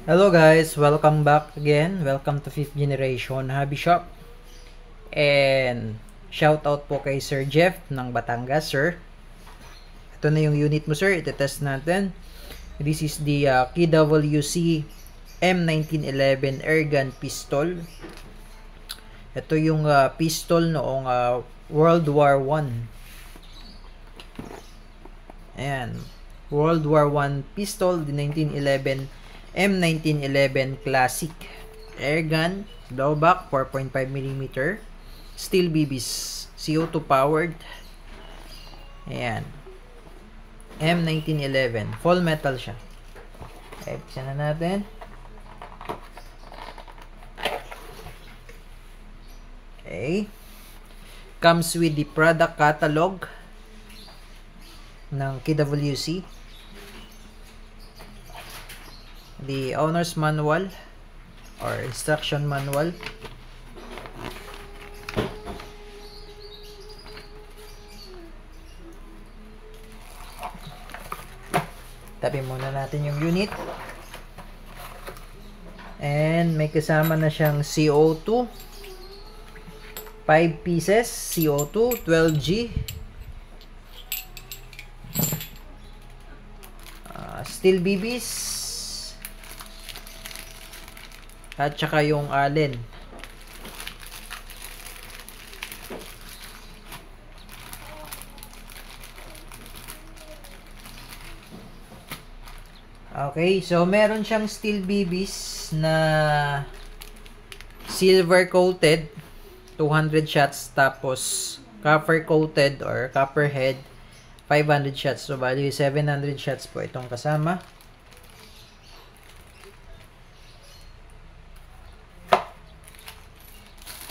Hello guys, welcome back again. Welcome to 5th Generation Hobby Shop. And shout out po kay Sir Jeff ng Batangas, sir. Ito na yung unit mo, sir. Ite-test natin. This is the KWC M1911 Airgun Pistol. Ito yung pistol noong World War I. Ayan. World War I pistol, the 1911 M1911 Classic Airgun, blowback, 4.5mm, steel BBs, CO2 powered. Ayan. M1911, full metal siya. Okay, buksan na natin. Okay. Comes with the product catalog ng KWC, the owner's manual or instruction manual, tabi muna natin yung unit, and may kasama na siyang CO2, 5 pieces CO2, 12G, steel BBs, at saka yung allen. Okay, so meron siyang steel BBs na silver coated, 200 shots, tapos copper coated or copper head, 500 shots. So bali 700 shots po itong kasama.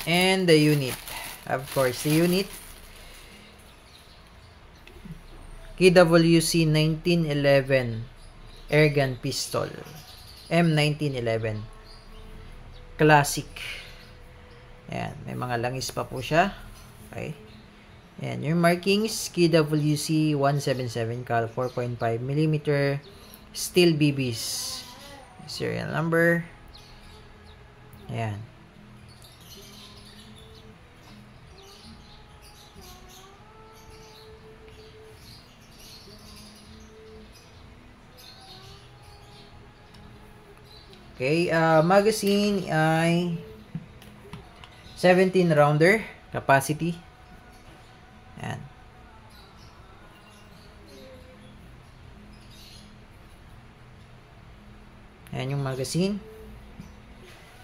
And the unit, of course, the unit KWC 1911 Airgun Pistol M1911 Classic. Ayan, may mga langis pa po siya. Okay. Ayan, yung markings, KWC 177 cal 4.5mm steel BBs, serial number. Ayan. Okay, magazine ay 17 rounder capacity. Ayan. Ayan yung magazine.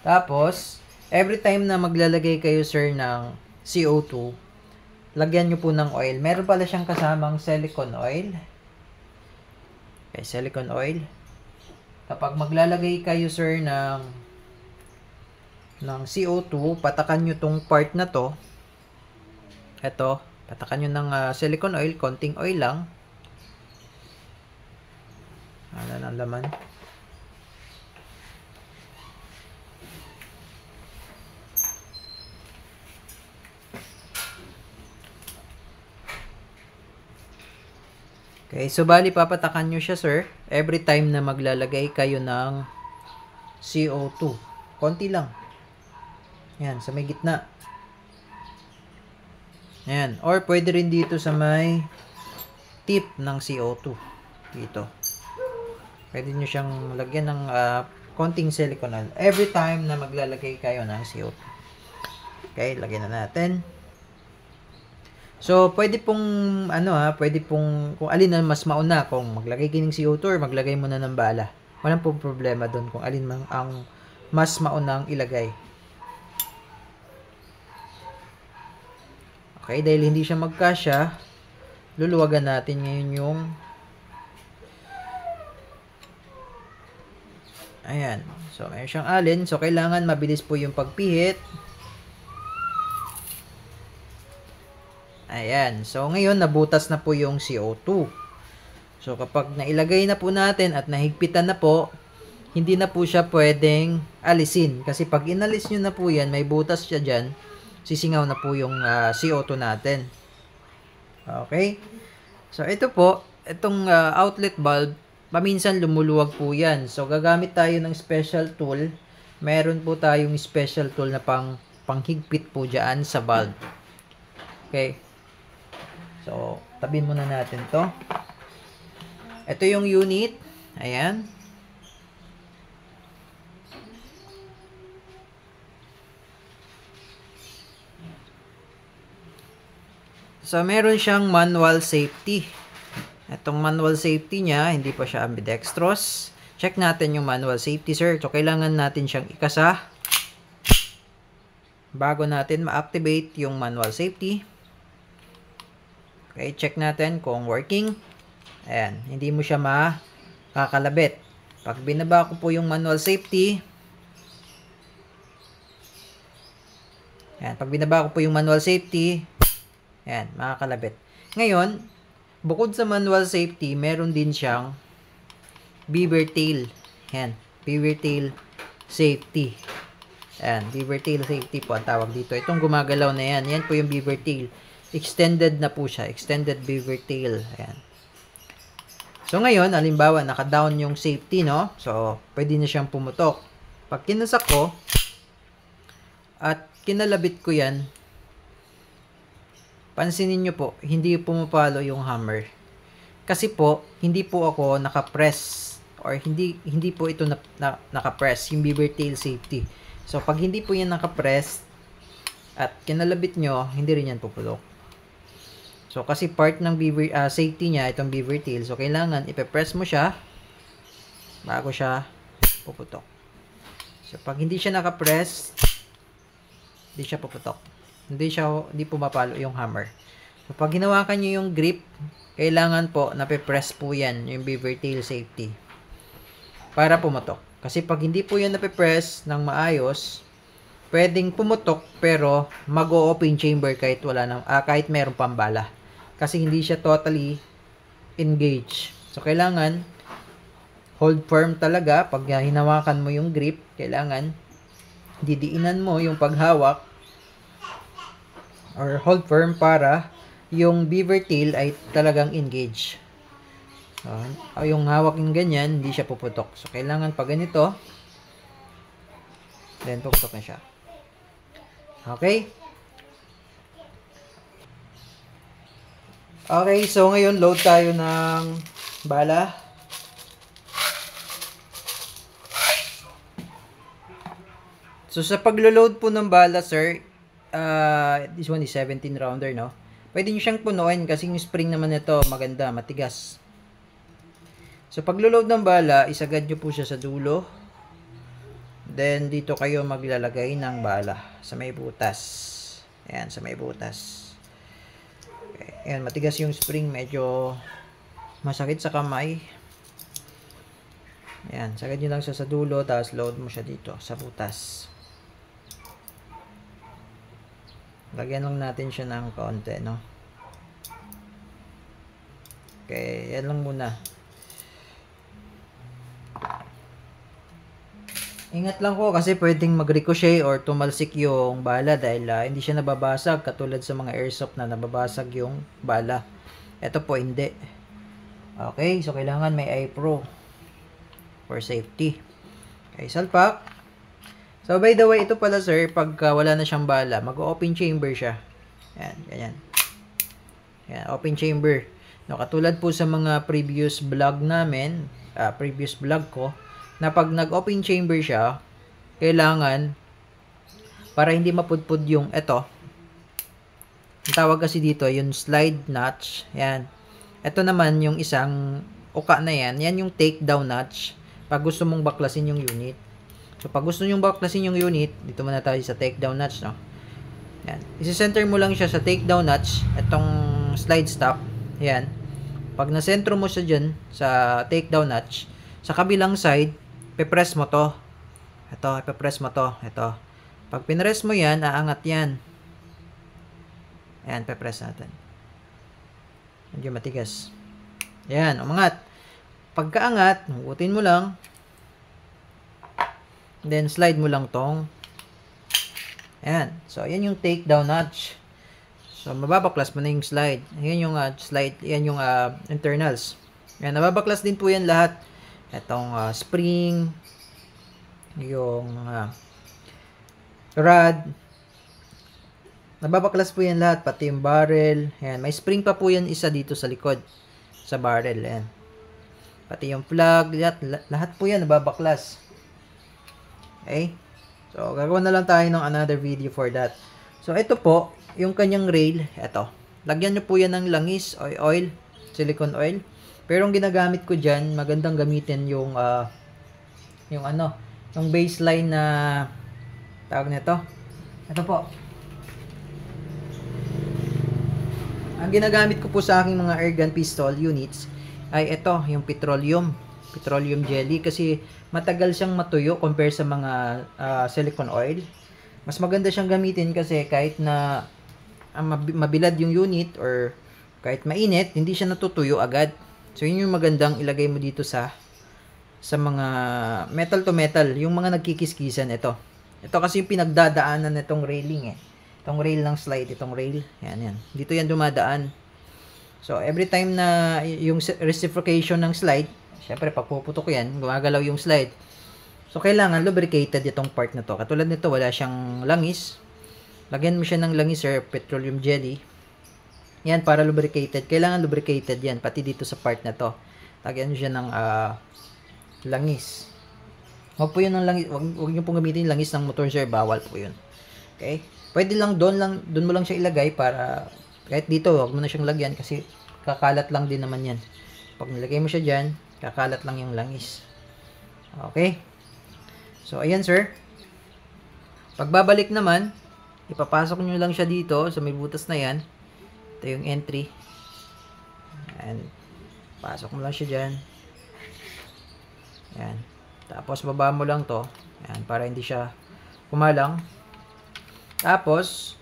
Tapos, every time na maglalagay kayo, sir, ng CO2, lagyan nyo po ng oil. Meron pala siyang kasamang silicone oil. Okay, silicone oil. Kapag maglalagay kayo, sir, ng CO2, patakan nyo tong part na to. Ito, patakan nyo ng silicone oil, konting oil lang. Ano ng laman? Okay, so bali papatakan nyo siya, sir, every time na maglalagay kayo ng CO2. Konti lang. Yan, sa may gitna. Yan, or pwede rin dito sa may tip ng CO2. Dito. Pwede nyo siyang lagyan ng konting silicone oil every time na maglalagay kayo ng CO2. Okay, lagyan na natin. So, pwede pong, pwede pong, kung alin na mas mauna, kung maglagay kayo ng CO2 or maglagay muna ng bala. Walang pong problema doon kung alin man ang mas maunang ilagay. Okay, dahil hindi siya magkasya, luluwagan natin ngayon yung, ayan. So, mayroon siyang allen. So, kailangan mabilis po yung pagpihit. Ayan. So, ngayon, nabutas na po yung CO2. So, kapag nailagay na po natin at nahigpitan na po, hindi na po siya pwedeng alisin. Kasi pag inalis nyo na po yan, may butas siya dyan, sisingaw na po yung CO2 natin. Okay? So, ito po, itong outlet bulb, paminsan lumuluwag po yan. So, gagamit tayo ng special tool. Meron po tayong special tool na panghigpit po dyan sa valve. Okay. So, tabihin muna natin to. Ito yung unit. Ayan. So, meron siyang manual safety. Itong manual safety niya, hindi pa siya ambidextrous. Check natin yung manual safety, sir. So, kailangan natin siyang ikasa bago natin ma-activate yung manual safety. Okay, check natin kung working. Ayan, hindi mo siya makakalabit. Pag binaba ko po yung manual safety, ayan, pag binaba ko po yung manual safety, ayan, makakalabit. Ngayon, bukod sa manual safety, meron din siyang beaver tail. Ayan, beaver tail safety. Ayan, beaver tail safety po ang tawag dito. Itong gumagalaw na yan, yan po yung beaver tail. Extended na po siya, extended beaver tail. Ayan. So, ngayon, halimbawa, naka-down yung safety, no? So, pwede na siyang pumutok. Pag kinasak ko, at kinalabit ko yan, pansinin nyo po, hindi pumapalo yung hammer. Kasi po, hindi po ako naka-press or hindi po ito naka-press, yung beaver tail safety. So, pag hindi po yan naka-press at kinalabit nyo, hindi rin yan pupulok. So, kasi part ng beaver safety niya, itong beaver tail. So, kailangan ipe-press mo siya bago siya puputok. So, pag hindi siya naka-press, hindi siya puputok. Hindi pumapalo yung hammer. So, pag hinawakan nyo yung grip, kailangan po nape-press po yan, yung beaver tail safety, para pumutok. Kasi pag hindi po yan nape-press ng maayos, pwedeng pumutok pero mag-o-open chamber kahit kahit mayroong pambala. Kasi hindi siya totally engaged. So, kailangan hold firm talaga. Pag hinawakan mo yung grip, kailangan didiinan mo yung paghawak or hold firm para yung beaver tail ay talagang engaged. So, yung hawak yung ganyan, hindi siya puputok. So, kailangan pag ganito, then puputok na siya. Okay? Okay, so ngayon load tayo ng bala. So, sa paglo-load po ng bala, sir, this one is 17 rounder, no? Pwede nyo siyang punuin kasi yung spring naman nito maganda, matigas. So, paglo-load ng bala, isagad nyo po siya sa dulo. Then, dito kayo maglalagay ng bala sa may butas. Ayan, sa may butas. Okay. Ayan, matigas yung spring. Medyo masakit sa kamay. Ayan, sagad nyo lang siya sa dulo, tapos load mo siya dito sa butas. Lagyan lang natin siya ng konti, no? Okay, yan lang muna. Ingat lang ko kasi pwedeng mag-ricochet or tumalsik yung bala dahil hindi siya nababasag katulad sa mga airsoft na nababasag yung bala. Ito po hindi. Okay, so kailangan may eye pro for safety. Okay, salpak. So by the way, ito pala sir, pag wala na siyang bala, mag-open chamber siya. Yan, ganyan. Yan, open chamber. No, katulad po sa mga previous vlog namin, previous vlog ko, na pag nag-open chamber siya, kailangan, para hindi mapudpud yung, ito, ang tawag kasi dito, yung slide notch, yan. Ito naman, yung isang uka na yan, yan yung take down notch, pag gusto mong baklasin yung unit. So, pag gusto nyong baklasin yung unit, dito muna tayo sa take down notch, no? Yan. Isi-center mo lang siya sa take down notch, itong slide stop, yan. Pag na-sentro mo siya dyan, sa take down notch, sa kabilang side, pe-press mo to. Ito, pe-press mo to. Ito. Pag pinress mo yan, aangat yan. Ayan, pe-press natin. Medyo matigas. Ayan, umangat. Pagkaangat, hugutin mo lang. Then, slide mo lang tong. Ayan. So, ayan yung take down notch. So, mababaklas mo na yung slide. Ayan yung slide. Ayan yung internals. Ayan, nababaklas din po yan lahat. Itong spring, yung rod. Nababaklas po yan lahat, pati yung barrel. Ayan, may spring pa po yan isa dito sa likod, sa barrel. Ayan. Pati yung plug, lahat po yan nababaklas. Okay? So, gagawa na lang tayo ng another video for that. So, ito po, yung kanyang rail, ito. Lagyan nyo po yan ng langis, oil, silicone oil. Pero ang ginagamit ko dyan, magandang gamitin yung yung baseline na tawag nito. Ito po. Ang ginagamit ko po sa aking mga air gun pistol units ay ito, yung petroleum jelly, kasi matagal siyang matuyo compare sa mga silicone oil. Mas maganda siyang gamitin kasi kahit na mabilad yung unit or kahit mainit, hindi siya natutuyo agad. So, yun yung magandang ilagay mo dito sa mga metal to metal, yung mga nagkikiskisan ito. Ito kasi yung pinagdadaanan nitong railing eh. Itong rail ng slide, itong rail. Yan. Dito yan dumadaan. So, every time na yung reciprocation ng slide, syempre, pag puputok yan, gumagalaw yung slide. So, kailangan lubricated itong part na to. Katulad nito, wala siyang langis. Lagyan mo siya ng langis or petroleum jelly. Yan, para lubricated. Kailangan lubricated yan, pati dito sa part na to. Lagyan nyo siya ng langis. Huwag po yun ng langis. Huwag nyo pong gamitin langis ng motor, sir. Bawal po yun. Okay? Pwede lang, doon mo lang siya ilagay para, kahit dito, huwag mo na siyang lagyan kasi kakalat lang din naman yan. Pag nilagay mo siya dyan, kakalat lang yung langis. Okay? So, ayan, sir. Pagbabalik naman, ipapasok nyo lang siya dito sa may butas na yan. Ito yung entry. And pasok mo lang siya dyan. Yan. Tapos baba mo lang to. Yan, para hindi siya kumalang. Tapos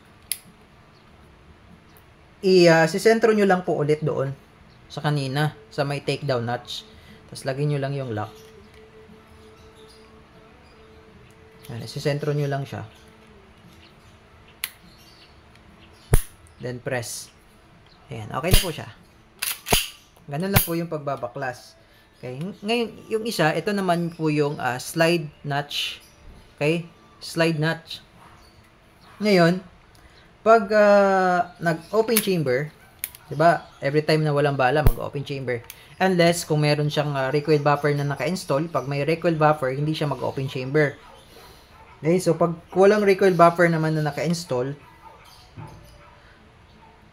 sisentro nyo lang po ulit doon sa kanina, sa may takedown notch. Tapos lagyan nyo lang yung lock. Yan, sisentro nyo lang siya. Then press. Ayan, okay na po siya. Ganun lang po yung pagbabaklas. Okay, ngayon, yung isa, ito naman po yung slide notch. Okay, slide notch. Ngayon, pag nag-open chamber, diba, every time na walang bala, mag-open chamber. Unless, kung meron siyang recoil buffer na naka-install, pag may recoil buffer, hindi siya mag-open chamber. Okay, so pag walang recoil buffer naman na naka-install,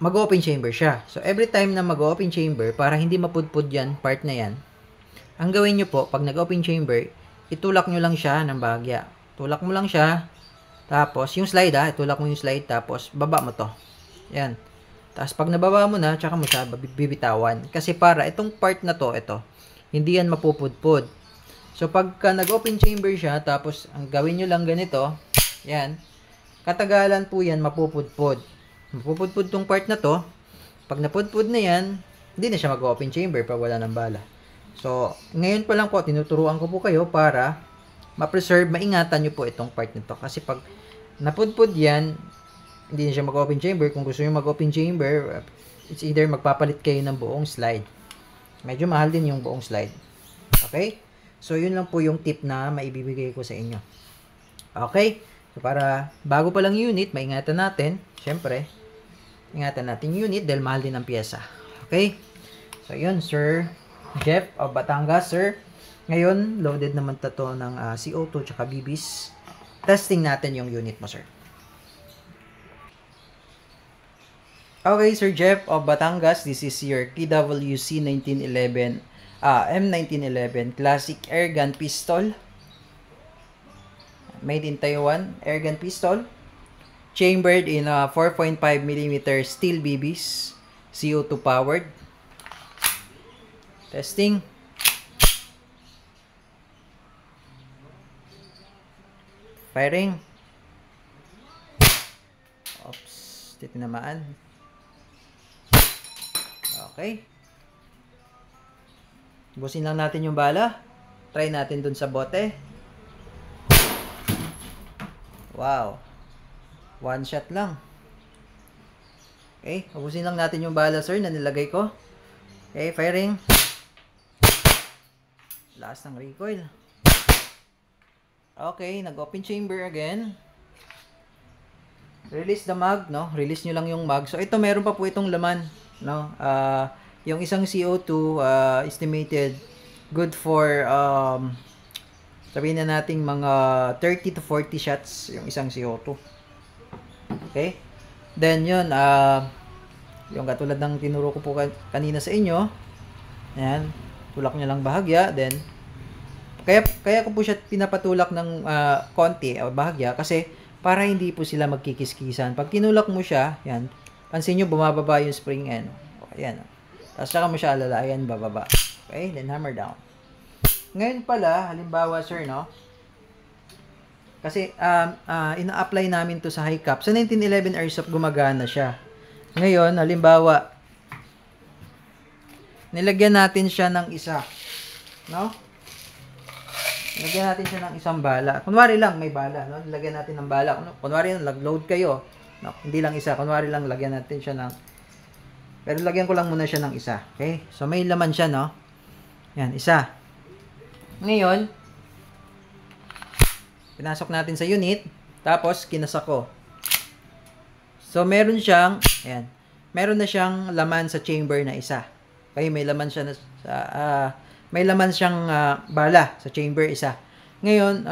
mag-open chamber siya. So, every time na mag-open chamber, para hindi mapudpud yan, part na yan, ang gawin nyo po, pag nag-open chamber, itulak nyo lang siya ng bahagya. Tulak mo lang siya, tapos, yung slide itulak mo yung slide, tapos, baba mo to. Yan. Tapos, pag nababa mo na, tsaka mo siya bibitawan. Kasi para, itong part na to, ito, hindi yan mapupudpud. So, pagka nag-open chamber siya, tapos, ang gawin nyo lang ganito, yan, katagalan po yan, mapupudpud. Mapupudpud tong part na to. Pag napudpud na yan, hindi na siya mag-open chamber pag wala ng bala. So, ngayon pa lang po, tinuturuan ko po kayo para ma-preserve, maingatan nyo po itong part nito. Kasi pag napudpud yan, hindi na siya mag-open chamber. Kung gusto nyo mag-open chamber, it's either magpapalit kayo ng buong slide. Medyo mahal din yung buong slide. Okay? So, yun lang po yung tip na maibibigay ko sa inyo. Okay? So, para bago pa lang unit, maingatan natin. Siyempre, ingatan natin unit dahil mahal din ang pyesa. Okay? So, yun, Sir Jeff of Batangas, sir. Ngayon, loaded naman to ng CO2 tsaka BBs. Testing natin yung unit mo, sir. Okay, Sir Jeff of Batangas, this is your KWC 1911, M1911 Classic Airgun Pistol. Made in Taiwan, airgun pistol. Chambered in 4.5mm steel BBs, CO2 powered. Testing. Firing. Oops, tinamaan. Okay. Busin lang natin yung bala. Try natin dun sa bote. Wow. One shot lang. Okay, ubusin lang natin yung bala, sir, na nilagay ko. Okay, firing. Last ng recoil. Okay, nag-open chamber again. Release the mag, no? Release nyo lang yung mag. So, ito, meron pa po itong laman, no? Yung isang CO2, estimated good for, sabihin na nating mga 30 to 40 shots yung isang CO2. Okay? Then, yun, yung katulad ng tinuro ko po kanina sa inyo. Ayan, tulak nyo lang bahagya. Then, kaya ko po siya pinapatulak ng konti o bahagya kasi para hindi po sila magkikiskisan. Pag tinulak mo siya, yan, pansin nyo bumababa yung spring end. Ayan. Tapos saka mo siya alala, ayan, bababa. Okay, then hammer down. Ngayon pala, halimbawa sir, no? Kasi ina-apply namin to sa high cap. Sa 1911 airsoft gumagana siya. Ngayon, halimbawa, nilagyan natin siya ng isa. No? Nilagyan natin siya ng isang bala. Kunwari lang, may bala. No? Nilagyan natin ng bala. Kunwari, nag-load kayo. No? Hindi lang isa. Kunwari lang, lagyan natin siya ng... Pero lagyan ko lang muna siya ng isa. Okay? So, may laman siya, no? Yan, isa. Ngayon, pinasok natin sa unit. Tapos, kinasak ko. So, meron siyang... Ayan. Meron na siyang laman sa chamber na isa. Okay? May laman siya na sa... may laman siyang bala sa chamber isa. Ngayon,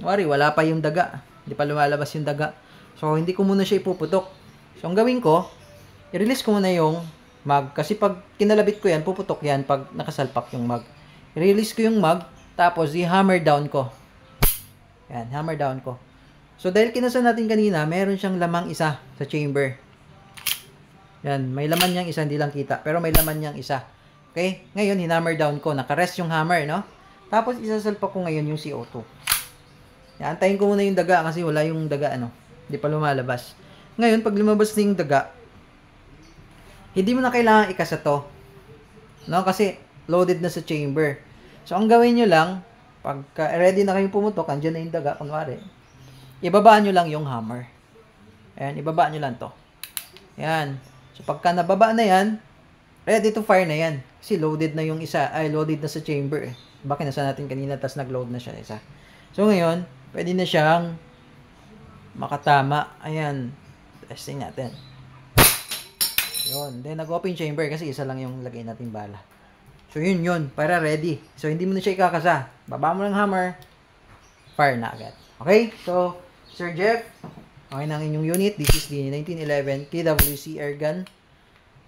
wala pa yung daga. Hindi pa lumalabas yung daga. So, hindi ko muna siya ipuputok. So, ang gawin ko, i-release ko muna yung mag. Kasi pag kinalabit ko yan, puputok yan pag nakasalpak yung mag. I-release ko yung mag, tapos i-hammer down ko. Yan, hammer down ko. So, dahil kinasa natin kanina, meron siyang lamang isa sa chamber. Yan, may laman niyang isa, hindi lang kita. Pero may laman niyang isa. Okay? Ngayon, hinammer down ko. Nakarest yung hammer, no? Tapos, isasalpak ko ngayon yung CO2. Yan, antayin ko muna yung daga kasi wala yung daga, ano? Hindi pa lumalabas. Ngayon, pag lumabas na yung daga, hindi mo na kailangan ikasa to. No? Kasi, loaded na sa chamber. So, ang gawin nyo lang, pagka ready na kayong pumutok, andyan na yung daga, kunwari, ibabaan nyo lang yung hammer. Ayan, ibabaan nyo lang to. Ayan. So, pagka nababa na yan, ready to fire na yan. Kasi loaded na yung isa. Ay, loaded na sa chamber eh. Bakit nasa natin kanina, tas nag-load na siya isa. So, ngayon, pwede na siyang makatama. Ayan. Testing natin. Yun. Then, nag-open chamber kasi isa lang yung lagay natin bala. So, yun. Para ready. So, hindi mo na siya ikakasa. Baba mo ng hammer. Fire na agad. Okay? So, Sir Jeff, okay na ang inyong unit. This is the 1911 KWC Airgun.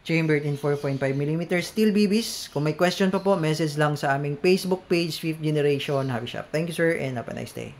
Chambered in 4.5mm steel BBs. Kung may question pa po, message lang sa aming Facebook page, 5th Generation Hobby Shop. Thank you, sir, and have a nice day.